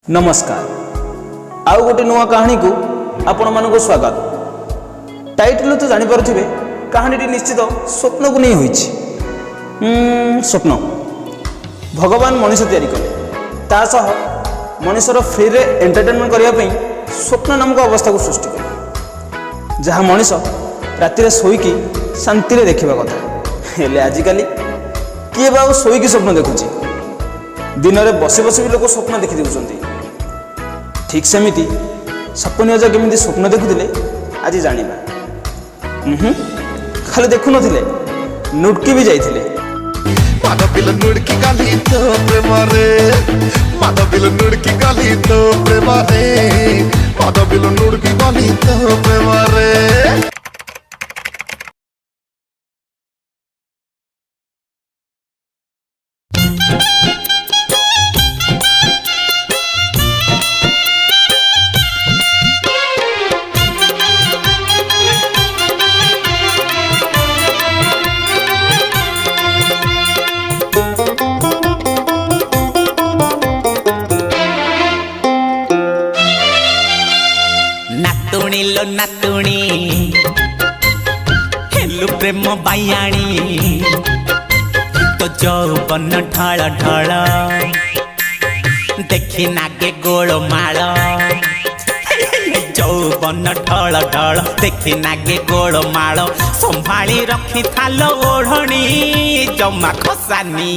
नमस्कार आउ गोटे नुआ कहानी को आपण मानक स्वागत। टाइटल तो जानीपे कहानी निश्चित स्वप्न को नहीं होइछि। स्वप्न भगवान मनीष तैयारी कले तासह मनीषर फ्री रे एंटरटेनमेंट करने स्वप्न नामक अवस्था को सृष्टि कले जहाँ मनीष राति शोईकी शांति रे देखा कथा हेले आजिकल किए बा शोईकी स्वप्न देखुची। दिन में बसी बसी भी लोग स्वप्न देखी देउछंती। ठीक सेमिति सपन अजा केमिति स्वप्न देखुले आज जानिबा। खाली देखु नथिले नुटकी भी जाइथिले। माधविल नुड़की गाली तो प्रेम रे माधविल नुड़की गाली तो प्रेम रे माधविल नुड़की गाली तो प्रेम रे। नातुणी लो नातुणी हेलु प्रेम बायाणी तो जौवन ढाल ढाल देखी नागे गोल माल जौवन ढाल ढाल देखी नागे गोल माल संभाली रखी थाल ओढ़णी जमा खसानी।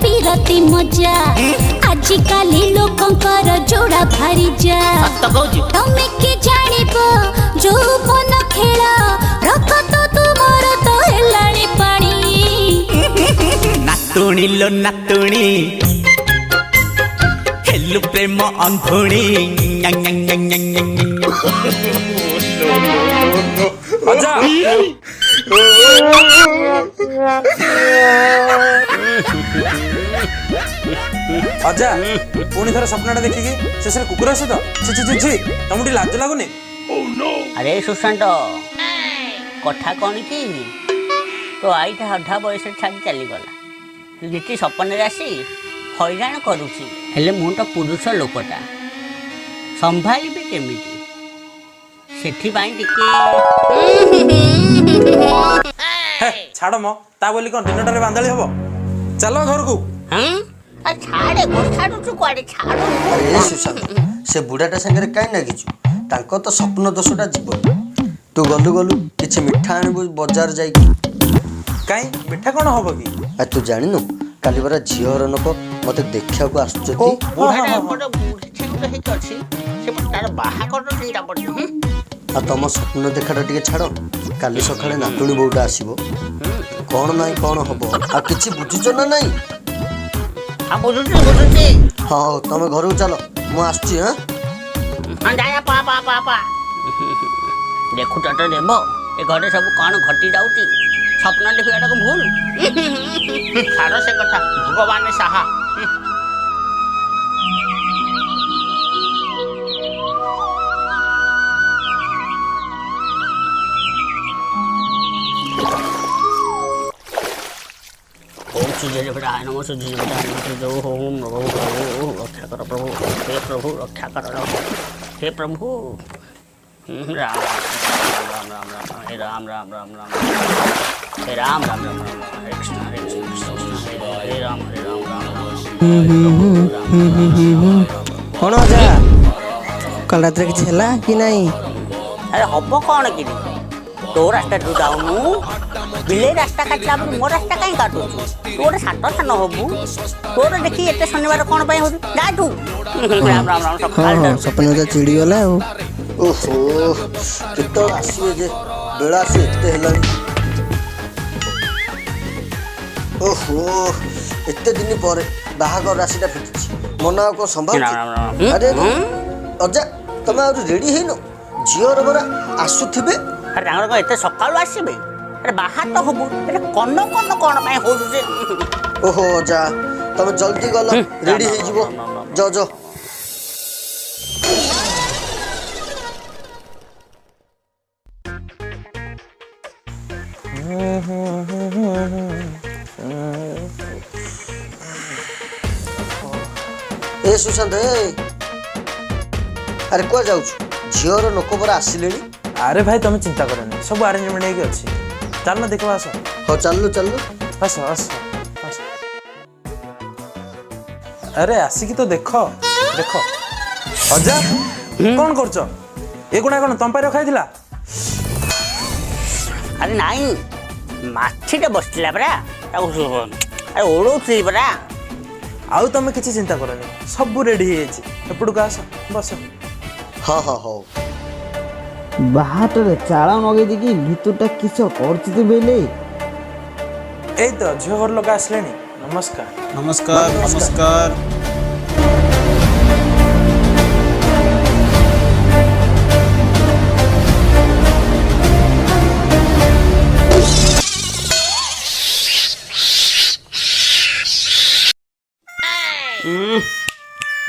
पीरती मजा आजिकाली लोकंकर जोड़ा भारी जा तमे के जानिबो जो मन खेल रख तो तुमर तो हेलाणी पानी। नातुणी लो नातुणी हेलु प्रेम अंधुणी आजा अजा पुणी थर सपनाटा देखिकी शेष कुकुर सहित छि छि छि तमु लाज लागुनी। अरे सुशांत कथा कौन कि तो आईटा अधा बयस छाड़ी चलीगला रीति सपन आसी हैरान करुची हेले मु तो पुरुष लोकटा संभाली केमिति सेठिपाई छाड़ म ता बोली कौन दिनटारे बांधाली हबो चलो घर को। छाड़े छाड़ू कुआडे छाड़ू। अरे सुशांत से बुढ़ाटा संगे कहीं नागिचु तांको तो स्वप्न दोषटा जीव तू गलु गलु किछि मिठा आनबु बाजार जाइकी कहीं मिठा कौन हबो कि आ तू जानिनु काली बरा झियर नक मते देखिया को आसुचती बुढ़ाटा एपटे बुढ़ी छेउटे हेक अछि से तार बाहा कर चिंता पड़छ। आ तम स्वप्न देखाटा टिके छाड़ काली सकाळे नातुणी बोटा आसीबो कौन नाई कौन हबो आ किछि बुझुछ ना नाई। आ बुझुची हाँ तमे घर को चलो मु आसुची। हां हां जाया पा पा पा पा देखु तो देबो ए घरे सब कौन घटी जाउती स्वप्न देखियाटा को भूल छाड़ से कथा भगवान साहा। नमो जो होम प्रभु रक्षा कर प्रभु हे प्रभु रक्षा कर हे प्रभु राम राम राम राम हे राम राम राम राम हे राम राम राम राम हरे कृष्ण हरे राम कौन अजा कल रात किसी है कि नहीं? अरे हम कौन कि तो रास्ता तू जाऊनु बिले रास्ता काटला मो रास्ता कहीं काटु तू गोटे सात सान हबू तोर देखी एते शनिवार कौन पाई हो जा तू राम राम राम हाँ सपन तो चिड़ी गला। ओहो केत आसीबे जे बेला से एते हेलानी। ओहो एते दिन पर बाहागर राशिटा फिटुची मना को संभाल। अरे अजा तमे आ रेडी हेनो झियर बरा आसुथिबे। अरे को एते सकाळु आसीबे अरे बाहर तो हबू अरे कन्न कन्न कोन पाई हो जे। ओहो जा तमे जल्दी गल रेडी हे जिवो जो जो। ए सुशांत ए अरे कुआ जाऊछु झीवर लोक पर आसिले अरे भाई तुम चिंता करनी सब अरेंजमेंट है अच्छी चल ना देखो आस हो चलु चलु आस आस आस अरे आसिकी तो देख देख अजा कौन करछ ए गुणा कौन तुम रखा था अरे नाई माछीटे बसला परा अरे ओढ़ौଥିଲି परा आउ तुम किसी चिंता करनी सब रेडी एपड़ को आस बस हाँ हाँ हो ବାହାଟରେ ଚାଳ ନଗେଇ ଦେଇକି ଭିତରଟା କିସ କରୁଛି ବେଲେ এই তো ঝিও ঘর লোক আসলেনি নমস্কার नमस्कार नमस्कार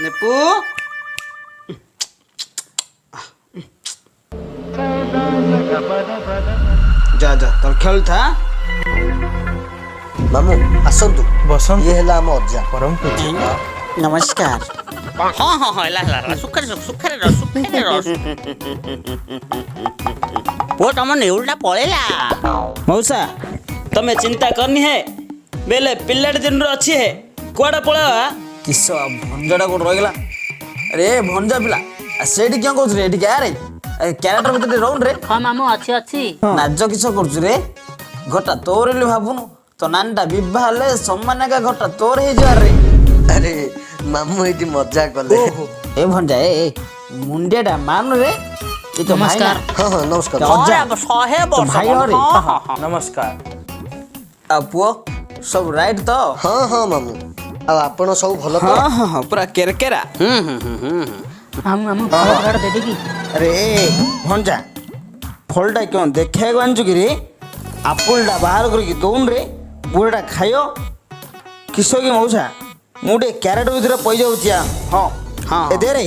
ନେପୁ ଯା ଯା ତୋର ଖେଳୁଥା मामू आसतु बसंत ये है आम अजा परम पूज्य ନମସ୍କାର हाँ हाँ हाँ ला सुखरे रह वो तुम नेउलटा पळेला मौसा तमे चिंता करनी है बेले पिल्लाट दिन अच्छी है कुआड़ा पळेवा किस भंजाटा कोड रहिला अरे भंजा पिला सेठी क्यों करछ रे एठी क्या रे कैरेक्टर भीतर रहउन रे हाँ मामू अच्छी अच्छी नाच किस करछ रे घटा तोर ले भाबुनु तो नानटा विवाह ले सम्मान का घटा तोर हे जा रे अरे मामू ये मजा कले ए भंजा ए मुंडेटा मान रे ये तो नमस्कार। हाँ हाँ नमस्कार अजा शहे तो वर्ष भाई हो रे नमस्कार आ पुओ सब राइट तो हाँ हाँ मामू अब आपण सब भल हाँ हाँ हाँ पूरा केरकेरा मामू मामू फल दे देगी अरे भंजा फलटा क्यों देखे आंचु कि रे आपलटा बाहर करके दौन रे बुढ़ाटा खाइयो किस की मौसा मुझे क्यारेट भीतर पै जाऊँ हाँ हाँ ए दे रे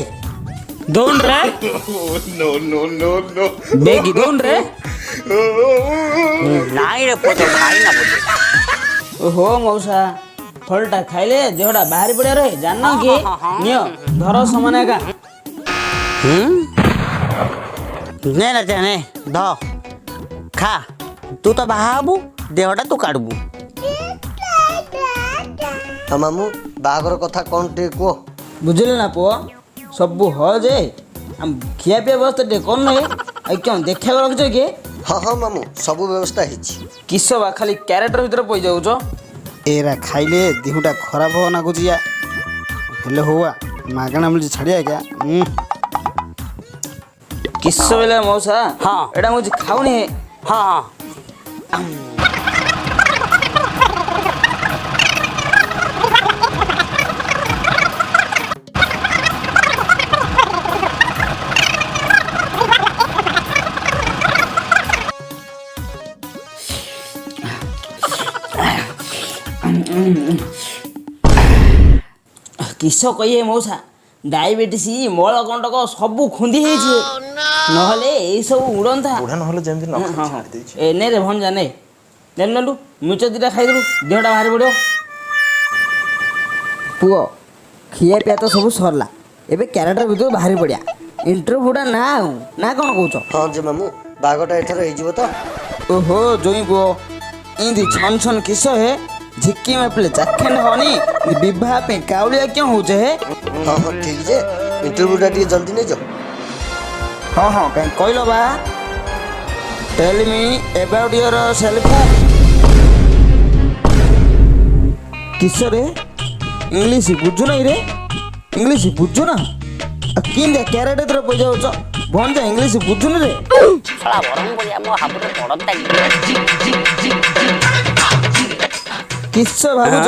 दौन रे बेगी दौन रे नाई रे पोतो भाई ना पोतो ओहो मौसा फलटा खाइले देहटा बाहरी पड़े रहे जान कि नियो धर समान एका ने ना जाने ध खा तू तो बाहाबू देहटा तू काटबू हाँ मामू बाहागर कथा कौन टे कह बुझले ना पुओ सब हो जे हम खिया पिया व्यवस्था टे कौन नहीं आई क्यों देखा रखछ कि हाँ हाँ मामू सब व्यवस्था है किस बा खाली क्यारेटर भीतर पै जाऊछ एरा खाइले देहटा खराब हो ना गुजिया हेले हुआ मागଣା मिल छाड़िया क्या किस बेले मौसा हाँ। एटा मुझे खाऊनी है हाँ हाँ किस कहिए मौसा डायबिटीज मल कंटक सब खुंदी नहले यही सब उड़ंता बुढ़ा नहले जेमति न हाँ, हाँ। छाड़ देछि ए ने रे भंजा ने नेलु मिच दिटा खाइदलु देहटा बाहरी पड़ो पुओ खिया पिया तो सब सरला एबे क्यारेटर भीतर बाहरी पड़िया इंटरव्यूटा ना कौन कहूछ हाँ जे मामू बाहागरटा एथर हो तो ओहो जोई पुओ इंदी छन छन किस है झिक्की में पले चाखेन होनी विवाह पे काउलिया क्यों होजे है हाँ हाँ ठीक जे इंटरव्यूटा टे जल्दी नहीं जाओ हाँ हाँ कहीं कहलो बा tell me about yourself किस रे इंग्लिश बुझु नहीं रे इंग्लिश बुझु ना किंदे कैरेट तरह पै जाउछ भंजा इंग्लिश बुझुन रे साला बरम बोलिया मो हाबुरे पड़ता किस भाबुछ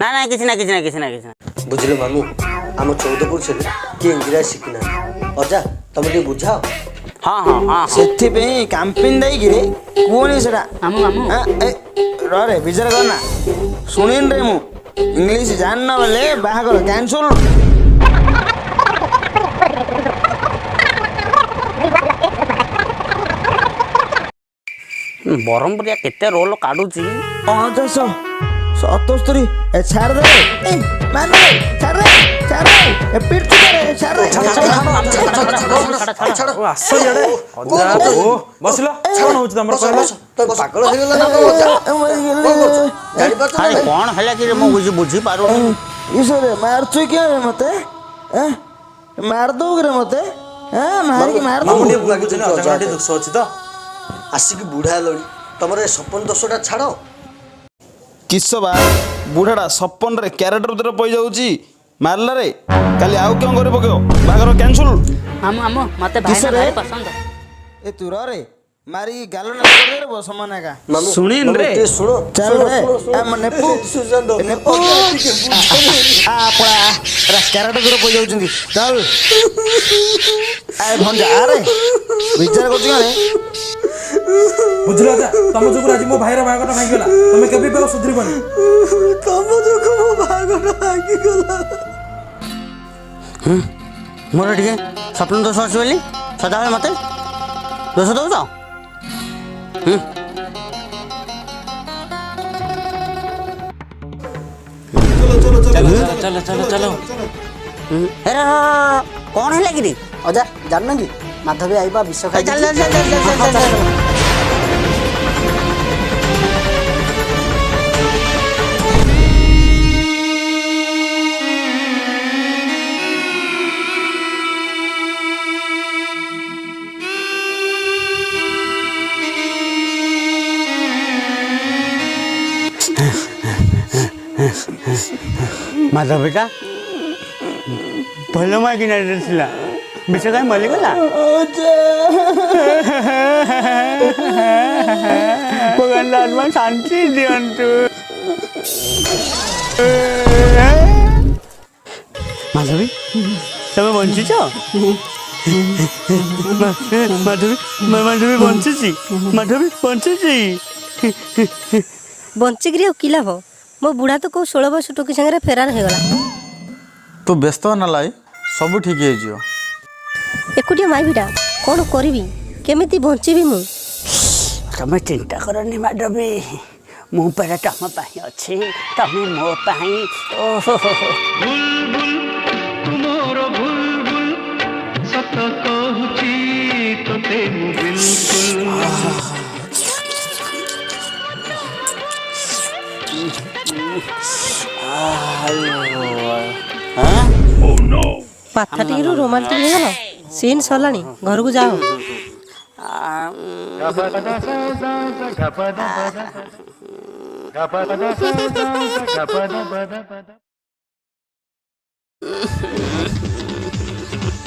ना ना किसी ना बुझले मामू आम 14 से किए इंग्राजी शिखना अजा तुम टे बुझाओ हाँ हाँ हाँ ସେଥିପାଇଁ କାମ୍ପିନ୍ ଦେଇକି ରେ କୁହନି ସେଟା ମାମୁ ମାମୁ ରେ ବିଚାର କରନା ଶୁଣିନି ରେ ମୁଁ ଇଂଲିଶ ଜାଣିନ ବୋଲେ ବାହାଘର କ୍ୟାନ୍ସଲ ବ୍ରହ୍ମପୁରିଆ କେତେ ରୋଲ କାଢୁଛି 577 ଏ ଛାଡ ଦେ ଏ ମାନେ ଛାଡ ଦେ ଏ ପିଟ ଛାଡ ଛାଡ ଓ ଆସ ଇଆଡେ ଅଜା ଓ ବସିଲ କଣ ହଉଛି ତମର କହିଲ ପାଗଳ ହେଇଗଲା ନା କଣ ଅଜା? କଣ କରୁଛ? ଜାଣିପାରୁଛ ନା ଆରେ ନାଇଁ? କଣ ହେଲା କି ରେ ମୁଁ ବୁଝି ପାରୁନି ईश्वरे मारछु क्या रे मते मार दो रे मते मार के मार दो ମାମୁଁ ଟିକେ ଲାଗୁଛି ନା ଅଜାଙ୍କର ଟିକେ ଦୋଷ ଅଛି ତ ଆସିକି ବୁଢା ହେଲଣି ତମର ଏ ସପନ ଦୋଷଟା ଛାଡ଼। କିସ ବା ବୁଢ଼ାଟା ସପନରେ କ୍ୟାରେକ୍ଟର ଭିତରେ ପଇଯାଉଛି ମାରିଲାରେ କାଲି ଆଉ କେଉଁ କରି ପକେଇବ ବାହାଘର କ୍ୟାନସଲ ଆମ ମତେ ଭାଇ କିସରେ? ଭାରି ପସନ୍ଦ ए तू रे मारी गालो ना कर रे बस समान का ମାମୁଁ ଶୁଣିନ୍ ମାମୁଁ ରେ। ଟିକେ ଶୁଣ चल रे हम नेपु ସୁଶାନ୍ତ नेपु आ पड़ा रे क्यारेक्टर ଭିତରେ ପଇଯାଉଛନ୍ତି चल आए भंजा अरे विचार करछु रे ବୁଝିଲ ଅଜା ତମ ଯୋଗୁଁ ଆଜି ମୋ ଭାଇର ବାହାଘର ଭାଙ୍ଗିଗଲା ତମେ କେବେ ବି ଆଉ ସୁଧରିବନି ତମ ଯୋଗୁଁ ମୋ ବାହାଘର ଭାଙ୍ଗିଗଲା। ମୋର ଟିକେ ସ୍ୱପ୍ନ ଦୋଷ ଅଛି ବୋଲି ସଦାବେଳେ ମତେ ଦୋଷ ଦଉଛ କଣ ହେଲା କି ଅଜା ଜାଣିନ କି ମାଧବୀ ଆଇବା ବିଷ ଖାଇ ଚାଲ ଚାଲ ଚାଲ ଚାଲ ଚାଲ ମାଧବୀଟା ଭଲ ମାଗିନା ଥିଲା ବିଷ କାହିଁ ମରିଗଲା ଭଗବାନ ଆତ୍ମା ଶାନ୍ତି ଦିଅନ୍ତୁ ମାଧବୀ ତମେ ବଞ୍ଚିଛ ମାଧବୀ ବଞ୍ଚିଛି ମାଧବୀ ବଞ୍ଚିଛି ବଞ୍ଚିକିରି ଆଉ କି ଲାଭ ମୋ ବୁଢ଼ା ତ କେଉଁ 16 ବର୍ଷ ଟୋକି ସାଙ୍ଗରେ ଫେରାର ହେଇଗଲା। ତୁ ବ୍ୟସ୍ତ ନା লাই ସବୁ ଠିକ ହେଇଯିବ ଏକୁଟିଆ ମାଇବିଟା କ'ଣ କରିବି କେମିତି ବଞ୍ଚିବି ମୁଁ ତମେ ଚିନ୍ତା କରନି ମାଧବୀ ମୁଁ ପରା ତମ ପାଇଁ ଅଛି ତମେ ମୋ ପାଇଁ ଓହୋ ପାଥା ଟିକିରୁ ରୋମାଣ୍ଟିକ ହେଇଗଲ ସିନ୍ ସରିଲାଣି ଘରକୁ ଯାଅ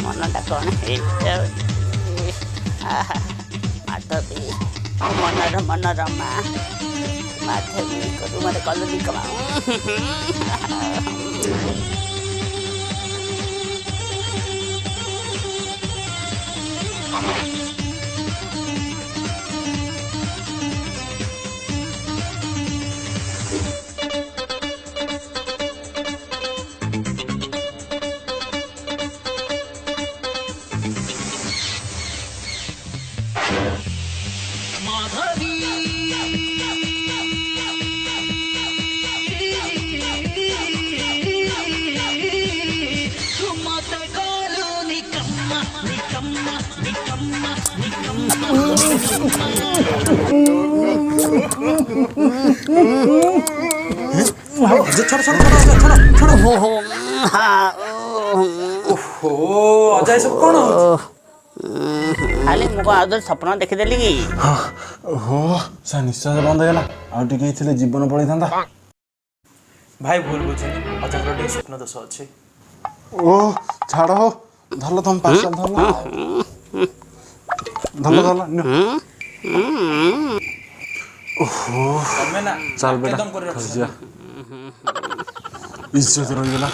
ମନଟା କ'ଣ ହେଇଯାଉଛି ମାଧବୀ ମନର ମନୋରମା ମାଧବୀ ରୁମରେ କଲୁନି କମା ଅଜା ଏସବୁ କ'ଣ ଖାଲି ମୁଁ ଆଉ ସ୍ୱପ୍ନ ଦେଖିଦେଲି କି ଓହୋ ସେ ନିଶ୍ୱାସ ବନ୍ଦ ହେଇଗଲା ଆଉ ଟିକେ ଥିଲେ ଜୀବନ ପଳେଇଥାନ୍ତା ଭାଇ ଭୁଲ ବୁଝେନି ଅଜାଙ୍କର ଟିକେ ସ୍ୱପ୍ନ ଦୋଷ ଅଛି ଓ ଛାଡ଼ ହଉ ଧଲ ତମ ପାର୍ସଲ ଧଲ ଧଲ ଧଲ ଓହୋ ତମେ ନା ଚାଲ ବେଟା ଏକଦମ କରି ରଖିଛ ଖସିଯା ଇଜ୍ଜତ ରହିଗଲା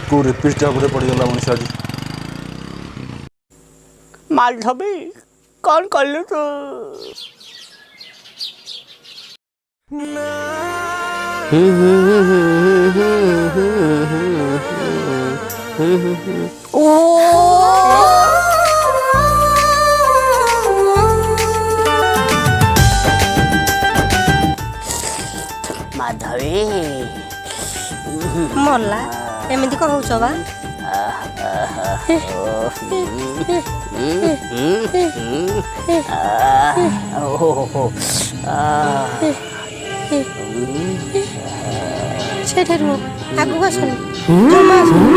କୋଉ ରେପିଷ୍ଟ ଉପରେ ପଡ଼ିଗଲା ମଣିଷ ଆଜି ମାଧବୀ କ'ଣ କଲୁ ତୁ ଆରେ ମଲା ଏମିତି କ'ଣ ହଉଛ ବା ସେଠି ରୁହ ଆଗକୁ ଆସନି ଜମା ଆସନି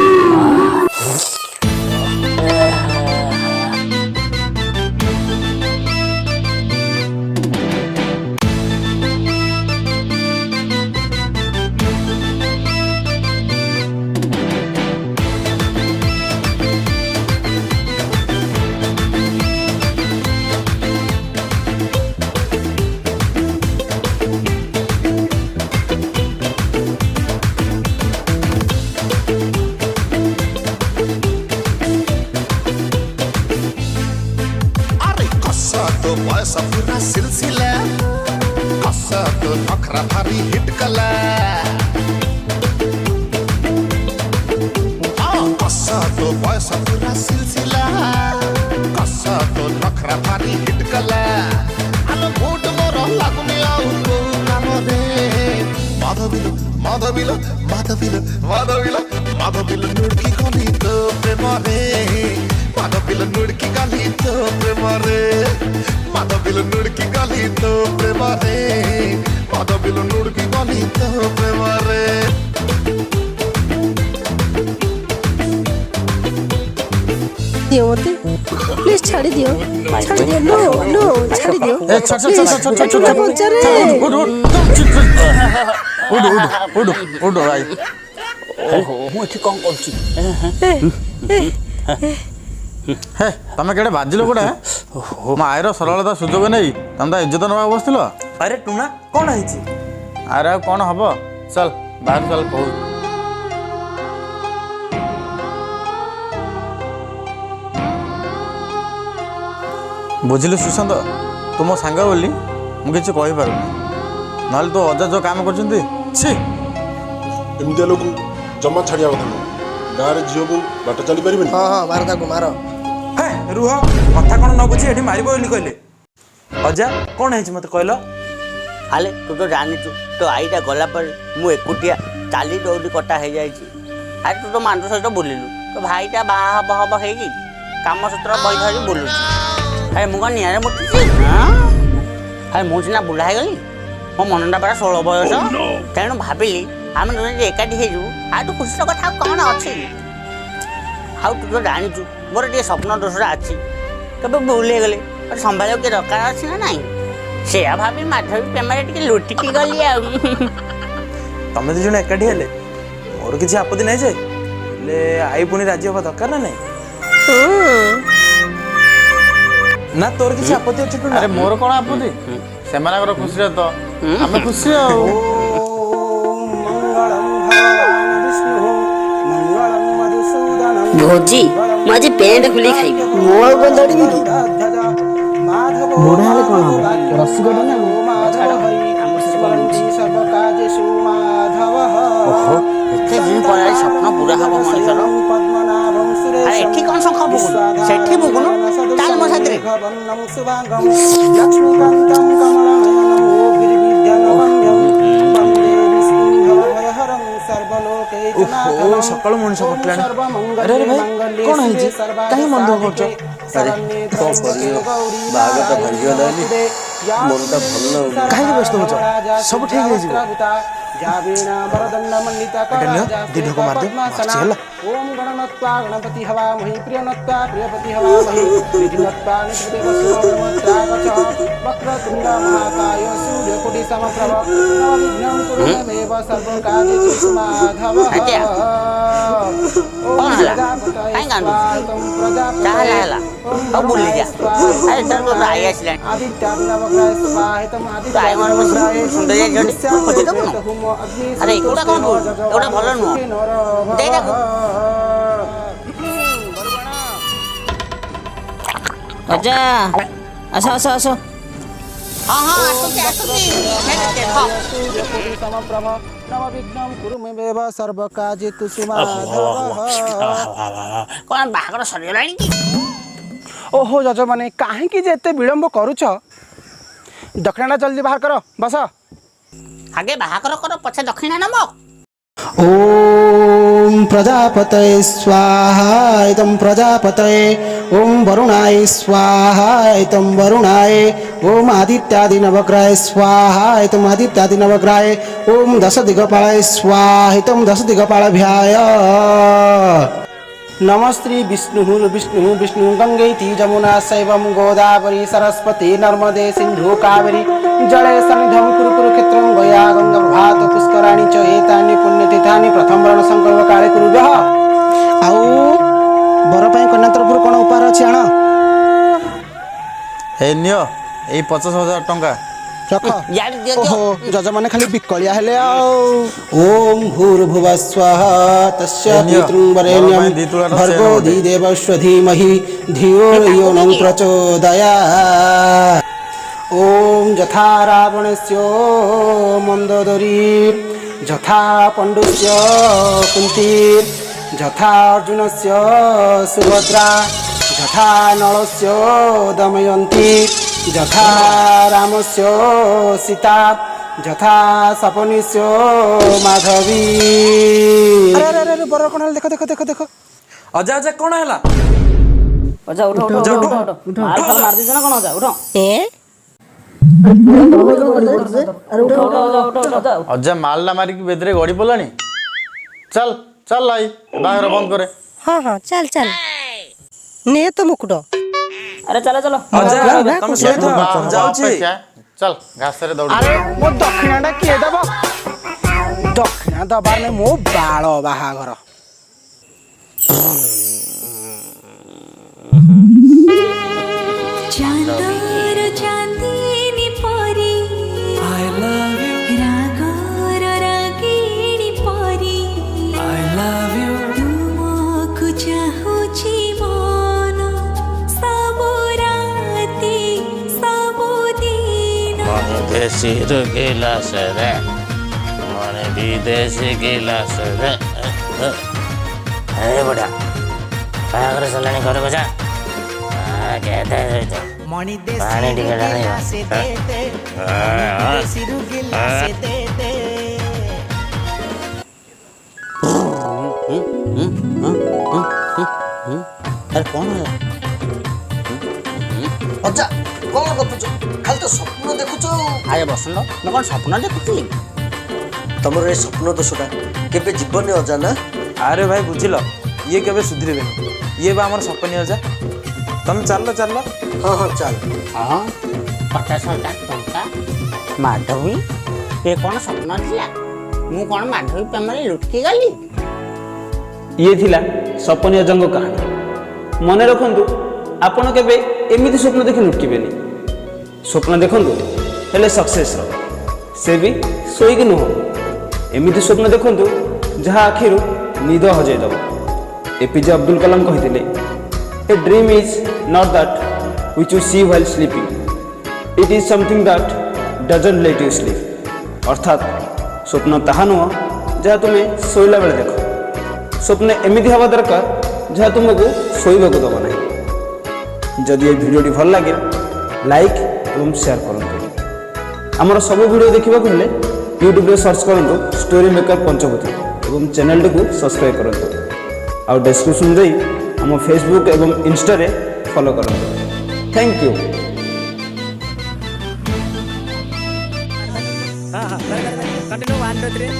अरे कसा तो पैसा पूरा सिलसिला कसा तो नखरा भारी हिट कला कसा तो पैसा पूरा सिलसिला कसा तो नखरा भारी हिट कला आलो मूड मोर लागुनी आउ को काम रे माधविलो माधविलो माधविलो माधविलो माधविलो नुडकी गली तो प्रेम रे माधविलो नुडकी गली तो प्रेम रे माधविलो नुडकी गली तो प्रेम रे माधविलो नुडकी गली तो प्रेम रे दियो मते प्लीज छाड़ी दियो नो नो छाड़ी दियो ଉଠ ଭାଇ ମୁଁ ଏଠି କ'ଣ କରୁଛି ହେ ତମେ କେଡ଼େ ବାଜିଲ ଗୋଟେ ମୋ ଆଇର ସରଳତା ସୁଯୋଗ ନେଇ ତମେ ତା ଇଜ୍ଜତ ନେବାକୁ ବସିଥିଲ ଆରେ ଟୁନା କ'ଣ ହେଇଛି ଆରେ ଆଉ କ'ଣ ହବ ଚାଲ ବାହାରୁ ଚାଲ କହୁ ବୁଝିଲୁ ସୁଶାନ୍ତ ତୁ ମୋ ସାଙ୍ଗ ବୋଲି ମୁଁ କିଛି କହିପାରୁନି ନହେଲେ ତୋ ଅଜା ଯେଉଁ କାମ କରୁଛନ୍ତି ଛି ଏମିତିଆ ଲୋକ ଜମା ଛାଡ଼ିବା କଥା ନୁହଁ ଗାଁରେ ଝିଅ ବୋଉ ବାଟ ଚାଲିପାରିବେନି ହଁ ହଁ ମାର ତାକୁ ମାର ହେ ରୁହ କଥା କ'ଣ ନ ବୁଝି ଏଠି ମାରିବ ବୋଲି କହିଲେ ଅଜା କ'ଣ ହେଇଛି ମୋତେ କହିଲ ଆଲେ ତୁ ତ ଜାଣିଛୁ ତୋ ଆଈଟା ଗଲା ପରେ ମୁଁ ଏକୁଟିଆ ଚାଲି ଦୌଡ଼ି କଟା ହେଇଯାଇଛି ଆରେ ତୁ ତ ମାଣ୍ଡୁ ସହିତ ବୁଲିଲୁ ତୋ ଭାଇଟା ବାହା ହବ ହେଇକି କାମସୂତ୍ର ବହି ଧରି ବୁଲୁଛି ଆରେ ମୁଁ କ'ଣ ନିଆଁରେ ମୁଟିଛି ଆରେ ମୁଁ ସିନା ବୁଢ଼ା ହେଇଗଲି ମୋ ମନଟା ପରା 16 ବୟସ ତେଣୁ ଭାବିଲି ଆମେ ଯଦି ଏକାଠି ହେଇଯିବୁ ଆଉ ତୁ ଖୁସିର କଥା ଆଉ କ'ଣ ଅଛି ଆଉ ତୁ ତ ଜାଣିଛୁ ମୋର ଟିକେ ସ୍ୱପ୍ନ ଦୋଷଟା ଅଛି କେବେ ଭୁଲ ହେଇଗଲେ ସମ୍ଭାଳିବାକୁ କିଏ ଦରକାର ଅଛି ନା ନାହିଁ ସେଇଆ ଭାବି ମାଧବୀ ପ୍ରେମରେ ଟିକେ ଲୁଟିକି ଗଲି ଆଉ ତମେ ଦୁଇ ଜଣ ଏକାଠି ହେଲେ ମୋର କିଛି ଆପତ୍ତି ନାହିଁ ଯେ ହେଲେ ଆଈ ପୁଣି ରାଜି ହେବା ଦରକାର ନା ନାହିଁ ନା ତୋର କିଛି ଆପତ୍ତି ଅଛି ଟୁନା ଆରେ ମୋର କ'ଣ ଆପତ୍ତି ସେମାନଙ୍କର ଖୁସିରେ ତ ଆମେ ଖୁସି ଆଉ ଭୋଜି ମୁଁ ଆଜି ପେଣ୍ଟ ଖୋଲି ଖାଇବି ମୁଁ ଆଉ କ'ଣ ଜାଣିବି କି ବୁଢ଼ା ହେଲେ କ'ଣ ହବ ରସିକଟା ନା ଓହୋ ଏତେ ଦିନ ପରେ ସ୍ୱପ୍ନ ପୁରା ହବ ମଣିଷର ଆରେ ଏଠି କ'ଣ ଶଙ୍ଖ ଫୁକୁଛୁ ସେଠି ଫୁକୁନୁ ଚାଲ ମୋ ସାଥିରେ ଓହୋ ସକାଳୁ ମଣିଷ ପଟିଲାଣି ଆରେ ଆରେ ଭାଇ କ'ଣ ହେଇଛି କାହିଁ ମନ ଦୁଃଖ କରୁଛ ଆରେ କ'ଣ କରିବ ବାହାଘରଟା ଭାଙ୍ଗିଗଲାନି ମନଟା ଭଲ ଲାଗୁନି କାହିଁକି ବ୍ୟସ୍ତ ହେଉଛ ସବୁ ଠିକ୍ ହେଇଯିବ ଏଟା ନିଅ ଦି ଢୋକ ମାରିଦିଅ ମାର୍ଚି ହେଲା ओम गणनत्वा गणपति हवामहि प्रियनत्वा प्रियपति हवामहि निधिनत्वा निधिदेवस्वरमत्रागच वक्रतुण्ड महाकाय सूर्यकोटि समप्रभ नवविघ्नं कुरुमेव सर्वकार्येषु माधवः କ'ଣ ହେଲା କାହିଁ କାନ୍ଦୁଛୁ ଚାହା ହେଲା ଆଉ ବୁଲି ଯା ଆରେ ତାର ତ ଆଈ ଆସିଲାଣି ତୁ ଆଈ ମୋର ସୁନ୍ଦର ଖୋଜି ଦେବୁନୁ ଆରେ ଏଗୁଡ଼ା କ'ଣ କହୁଛୁ ଏଗୁଡ଼ା ଭଲ ନୁହଁ ଦେଇ ତାକୁ ଅଜା ଆସ ଆସ ଆସ ହଁ ହଁ ଆସୁଛି ଆସୁଛି କ'ଣ ବାହାଘର ସରିଗଲାଣି କି ओहो जज माने कहीं जे एते विलंब करूछ दक्षिणा जल्दी बाहर करो बस ଆଗେ ବାହାଘର କର ପଛେ ଦକ୍ଷିଣା ନବ। ॐ प्रजापतये स्वाहा इदं प्रजापतये ॐ वरुणाय स्वाहा इदं वरुणाय ॐ आदित्यादिनवग्रहाय स्वाहा इदं आदित्यादिनवग्रहाय ॐ दशदिगपालाय स्वाहा इदं दशदिगपालभ्याय नमस्ते विष्णु विष्णु विष्णु गंगैति जमुना शैवं गोदावरी सरस्वती नर्मदे सिंधु कावेरी जले सन्निधं कुरु कुरुक्षेत्रं गया गंगा प्रभात पुष्कराणि च एतानि पुण्यतीर्थानि प्रथम वर्ण संकल्प काले कुरुभ्यः आउ बर ପାଇଁ କନ୍ୟା ତରଫରୁ କ'ଣ ଉପହାର ଅଛି ଆଣ ଏ ନିଅ ଏଇ 50,000 ଟଙ୍କା ରଖ ଇଆଡ଼େ ଦିଅ ଓହୋ ଯଜମାନେ ଖାଲି ବିକଳିଆ ହେଲେ ଆଉ ଓମ୍ ଭୂର୍ଭୁବଃ ସ୍ୱାଃ ତସ୍ୟ ପିତୃବରେଣ୍ୟଂ ଭର୍ଗୋ ଦେବସ୍ୟ ଧୀମହି ଧିୟୋ ୟୋ ନ ପ୍ରଚୋଦୟାତ୍ ओम यथा रावणस्य मंदोदरी यथा पंडुस्य कुंती यथा अर्जुनस्य सुभद्रा यथा नलस्य दमयन्ती यथा रामस्य सीता यथा सपनिस्य माधवी अरे अरे अरे बर कोन देखो देखो देखो देखो ଅଜା ଅଜା କ'ଣ ହେଲା? ଅଜା ଉଠ ଉଠ ଉଠ ଉଠ ମାର ଫାର ମାର ଦେଇଛ ନା କ'ଣ ଅଜା ଉଠ ଅଜା ମାଲଟା ମାରିକି ବେଦରେ ଗଡ଼ି ପଡ଼ିଲାଣି। ଚାଲ ଚାଲ ଆଇ ବାହାଘର ବନ୍ଦ କରେ। हाँ हाँ चल चल ने तो मुकुट ଆରେ ଚାଲ ଚାଲ ଅଜା ତମେ ଶୋଇଥ ଯାଉଛି। ଚାଲ ଘାସରେ ଦୌଡ଼। अरे मो दक्षिणाटा किए दब दक्षिणा दबार नहीं मो बाल बाहाघर चांदर चांदनी परी I love you, रागर रागिणी परी I love you, तुमको चाहूची मन सबु राती सबु दिन देशी गिलास रे माने विदेशी गिलास रे अरे बड़ा बाहाघर सलाणी घरको जा पानी टिके ଆରେ କ'ଣ ହେଲା ଅଜା କ'ଣ ଗପୁଛ ଖାଲି ତ ସ୍ୱପ୍ନ ଦେଖୁଛ ଆରେ ବସନ୍ତ ମୁଁ କ'ଣ ସ୍ୱପ୍ନ ଦେଖୁଥିଲି ତମର ଏ ସ୍ୱପ୍ନ ଦୋଷଟା କେବେ ଯିବନି ଅଜା ନା ଆରେ ଭାଇ ବୁଝିଲ ଇଏ କେବେ ସୁଧରିବେନି। ଇଏ ବା ଆମର ସପନୀ ଅଜା। ତମେ ଚାଲ ଚାଲ। ହଁ ହଁ ଚାଲ ହଁ 50,000 ଟଙ୍କା ମାଧବୀ ଏ କ'ଣ ସ୍ୱପ୍ନ ଥିଲା ମୁଁ କ'ଣ ମାଧବୀ ପ୍ରେମରେ ଲୁଟକି ଗଲି। ଇଏ ଥିଲା ସପନୀ ଅଜାଙ୍କ କାହାଣୀ। ମନେ ରଖନ୍ତୁ ଆପଣ କେବେ ଏମିତି ସ୍ୱପ୍ନ ଦେଖି ଲୁଟିବେନି। ସ୍ୱପ୍ନ ଦେଖନ୍ତୁ ହେଲେ ସକ୍ସେସ୍ର, ସେ ବି ଶୋଇକି ନୁହଁ। ଏମିତି ସ୍ୱପ୍ନ ଦେଖନ୍ତୁ ଯାହା ଆଖିରୁ ନିଦ ହଜେଇ ଦେବ। ଏପିଜେ ଅବଦୁଲ କଲାମ କହିଥିଲେ a dream is not that which you see while sleeping, it is something that doesn't let you sleep। ଅର୍ଥାତ୍ ସ୍ୱପ୍ନ ତାହା ନୁହଁ ଯାହା ତୁମେ ଶୋଇଲା ବେଳେ ଦେଖ। ସ୍ୱପ୍ନ ଏମିତି ହେବା ଦରକାର ଯାହା ତୁମକୁ ଶୋଇବାକୁ ଦେବ ନାହିଁ। ଯଦି ଏ ଭିଡ଼ିଓଟି ଭଲ ଲାଗେ ଲାଇକ୍ ଏବଂ ସେୟାର କରନ୍ତୁ। ଆମର ସବୁ ଭିଡ଼ିଓ ଦେଖିବାକୁ ହେଲେ ୟୁଟ୍ୟୁବରେ ସର୍ଚ୍ଚ କରନ୍ତୁ ଷ୍ଟୋରି ମେକର ପଞ୍ଚଭୂତି ଏବଂ ଚ୍ୟାନେଲଟିକୁ ସବସ୍କ୍ରାଇବ୍ କରନ୍ତୁ। ଆଉ ଡେସ୍କ୍ରିପସନ୍ ଦେଇ ଆମ ଫେସବୁକ୍ ଏବଂ ଇନଷ୍ଟାରେ ଫଲୋ କରନ୍ତୁ। Thank you. कंटिन्यू 1 2 3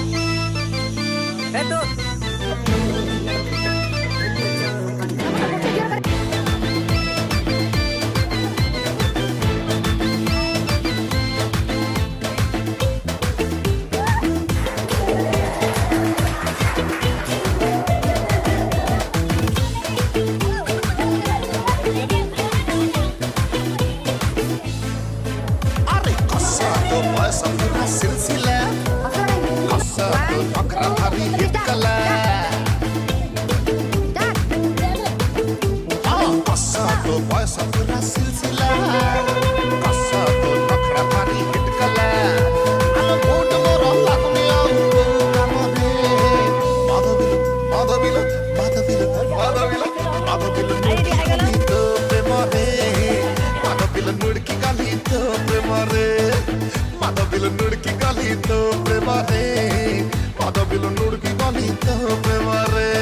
अरे कसा तो बस पूरा सिलसिला कसा तो नखरा भारी हिट कला कसा तो बस पूरा सिलसिला कसा तो नखरा भारी हिट कला आलो मोट मोर लागुनी आउ काम दे माधविल माधविल माधविल माधविल माधविल नुडकी तो प्रेम रे माधविल नुडकी गाली तो प्रेम रे माधविल ବିଲୁ ନୁଡ଼କି ଗଲି ତୋ ପ୍ରେମରେ ପାଦ ବିଲୁ ନୁଡ଼କି ଗଲି ତୋ ପ୍ରେମରେ